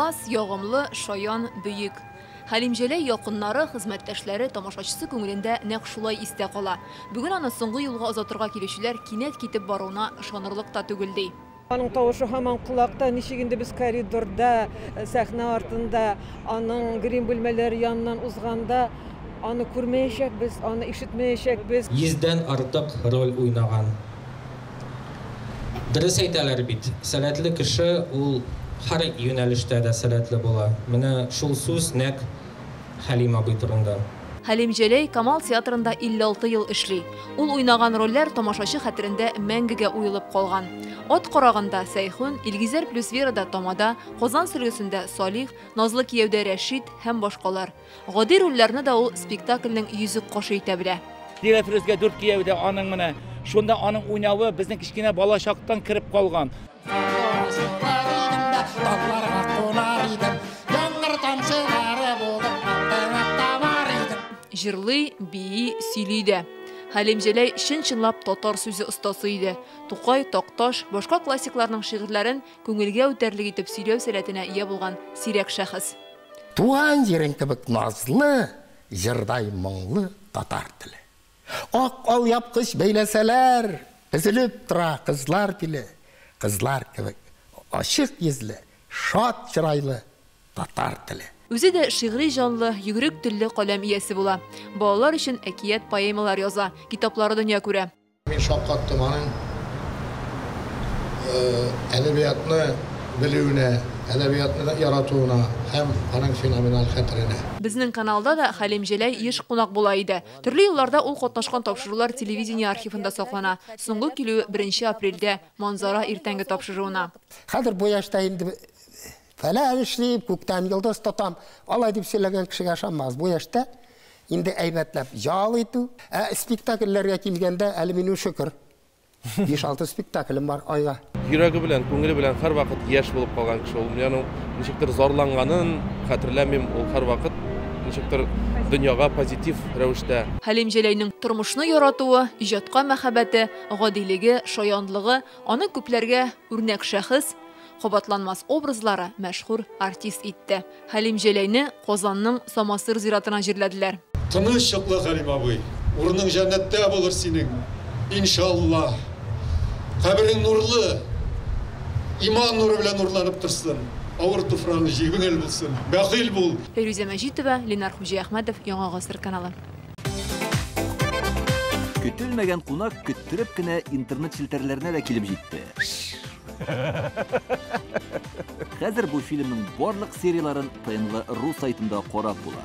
Ялгамас, ягымлы, шаян, бөек. Хәлимҗәләй якыннары, хезмәттәшләре, тамашачысы күңелендә нәкъ шулай истә кала. Бүген аны соңгы юлга озатырга килүчеләр кинәт китеп баруына ышанырлык та түгел ди. Аның тавышы һаман кулакта, ничек инде без коридорда, сәхнә артында, аның грим бүлмәләре янынан узганда, аны күрмәячәкбез, аны ишетмәячәкбез. 100дән артык роль уйнаган. Дөрес әйтәләр бит, сәләтле кеше ул һәр юнәлештә дә сәләтле була. Менә шул сүз нәкъ Хәлим абый турында. Хәлимҗәләй Камал театрында 56 ел эшли. Ул уйнаган рольләр тамашачы хәтерендә мәңгегә уелып калган. От караганда Сәйхүн, Илгизәр плюс Верада Тамада, Казан сөлгесендә Салих, Назлы кияүдә Рәшит һәм башкалар. Гади рольләрне дә ул спектакльнең йөзек кашы итә белә. Диләфрезгә 4 кияүдә аның менә шунда аның уйнавы безнең кичкенә балачактан кирип калган. Җырлый, бии, сөйли дә. Хәлимҗәләй чын-чынлап татар сүзе остасы иде. Тукай, Такташ, башка классикларның шигырьләрен күңелгә үтәрлек итеп сөйләү сәләтенә ия булган сирәк шәхес. Туган җирең кебек назлы, җырдай моңлы татар теле. Ак алъяпкыч бәйләсәләр, өзелеп тора кызлар теле. Кызлар кебек ачык йөзле, шат чырайлы татар теле. Үзе дә шигъри җанлы, йөгрек телле каләм иясе була. Балалар өчен әкият, поэмалар яза, китаплары дөнья күрә. Мин шаккаттым аның әдәбиятны белүенә, әдәбиятны яратуына һәм аның феноменаль хәтеренә. Безнең каналда да Хәлимҗәләй еш кунак була иде. Төрле елларда ул катнашкан тапшырулар телевидение архивында саклана. Соңгы килүе 1 апрельдә Манзара иртәнге тапшыруына. Хәзер бу яшьтә инде фәлән эшлип, күктән йолдыз тотам, алай дип сөйләгән кешегә ышанмагыз. Бу яшьтә инде әйбәтләп ял итү, спектакльләргә килгәндә әле минем шөкер 5-6 спектаклем бар айга. Йөрәге белән, күңеле белән һәр вакыт яшь булып калган кеше ул. Яны ничектер зарланганын хәтерләмим, ул һәр вакыт ничектер дөньяга позитив рәвештә. Хәлимҗәләйнең тормышны яратуы, иҗатка мәхәббәте, гадилеге, шаянлыгы аны күпләргә үрнәк шәхес, кабатланмас образлары мәшһүр артист итте. Хәлимҗәләйне Казанның Самасыр зиратына җирләделәр. Тыныч чакла, Хәлим абый. Урының җәннәттә булыр синең. Иншалла. Каберең нурлы. Иман нуры белән нурланып торсын. Авыр туфрагы җиңел булсын. Бәхил бул. Фәрүзә Мәҗитова, Ленар Хуҗиәхмәтов, Яңа гасыр каналы. Көтелмәгән кунак көттереп кенә интернет челтәрләренә дә килеп җитте. Хәзер бу фильмның барлык серияларын ТНВ.ру сайтында карап була.